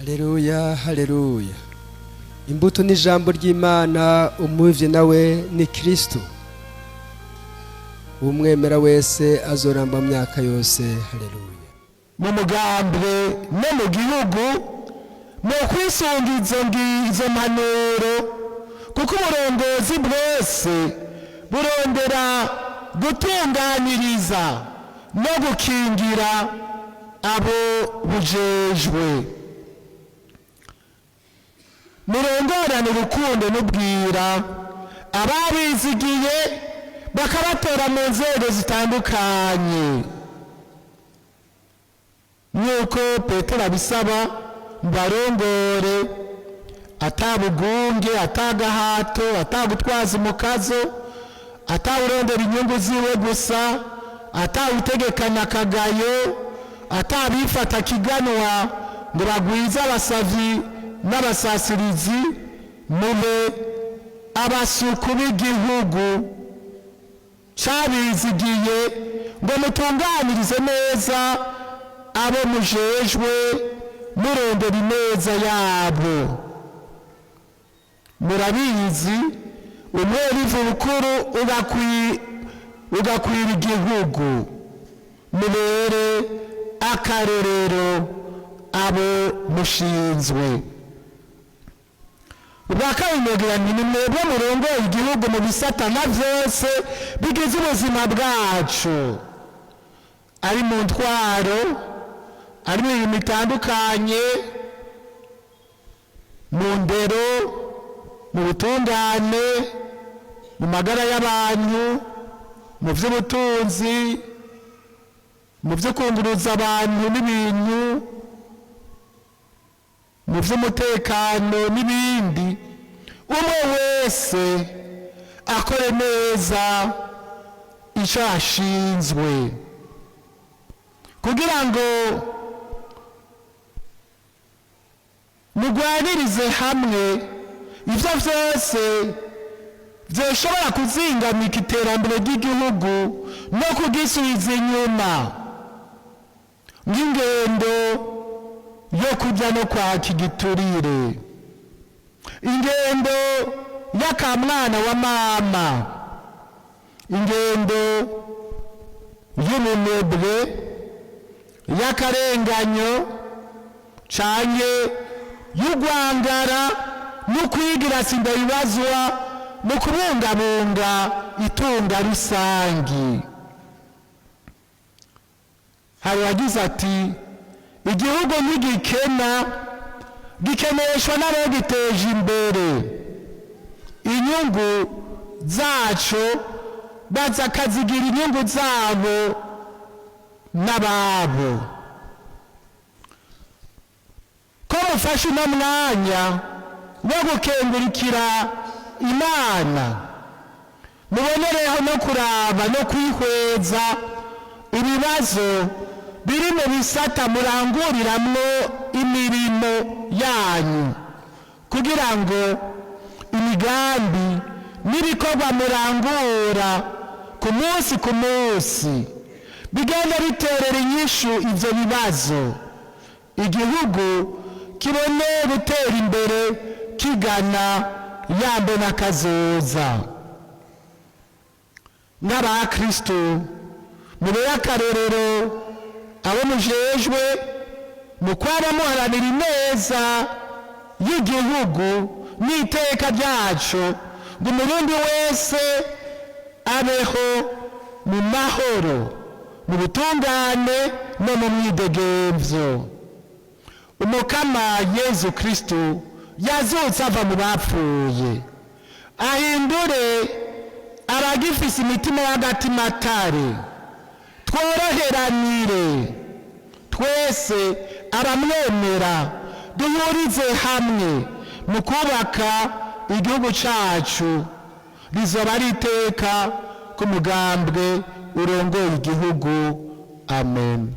Haleluya, haleluya. Imbuto n'ijambo ry'Imana, umuvye nawe ni Kristo. Umwemera wese azoramba myaka yose. Haleluya. Mu mugambwe no mu gihugu no kwisungiza izo mpanuro, kuko uburongozi bwose burondera gutunganiriza no gukingira abo bujejwe. Murongorane urukundo n'ubwira ababizigiye bakabatora mu nzego zitandukanye, nk'uko Petero abisaba, mbarongore atabugunge, atagahato, atagutwaza umukazo, atawurondera inyungu ziwe gusa, atawutegekana akagayo, atabifata kiganwa ngo bagwize abasavyi n'abasasirizi, mube abasuku b'igihugu cabizigiye ngo mutunganirize neza abo mujejwe, murondera ineza yabo. Murabizi umwerivu rukuru ugakwira igihugu, mubere akarorero abo mushinzwe. Ubwakabinyegeranye ni mwebwe murongoye igihugu mu bisata na vyose bigize ubuzima bwacu, ari mu ntwaro, ari mu bintu bitandukanye, mu ndero, mu butungane, mu magara y'abantu, mu vy'ubutunzi, mu vyo kunguruza abantu n'ibintu, mu vy'umutekano n'ibindi. Umwe wese akore neza ico ashinzwe, kugira ngo mugwanirize hamwe ivyo vyose vyoshobora kuzingamika iterambere ry'igihugu no kugisubiza inyuma, nk'ingendo yo kujya no kwaka igiturire, ingendo y'akamwana wa mama, ingendo y'umunebwe, y'akarenganyo canke y'ugwangara no kwigira sindabibazwa mu kubungabunga itunga rusangi. Hari wagize ati igihugu ntigikena, gikeneshwa n'abagiteje imbere. Inyungu zaco bazakazigira inyungu zabo n'ababo. Ko mufashe uno mwanya wo gukengurukira Imana, mubonereho no kuraba no kwihweza ibibazo biri mu bisata muranguriramwo imirimo yanyu, kugira ngo imigambi n'ibikorwa murangura ku munsi bigenda biterera inyishu ivyo bibazo, igihugu kibone gutera imbere kigana yambo n'akazoza. Nk'abakristo mubere akarorero abo mujejwe mu kwaba muharanira ineza y'igihugu n'iteka ryacu, ngo umurundi wese abeho mu mahoro, mu butungane no mu mwidegemvyo. Umukama Yezu Kristo yazutse ava mu bapfuye, ahindure abagifise imitima y'agatimatare. Tworoheranire twese abamwemera, duhurize hamwe mu kubaka igihugu cacu, rizoba ari iteka ku mugambwe urongoye igihugu. Amen.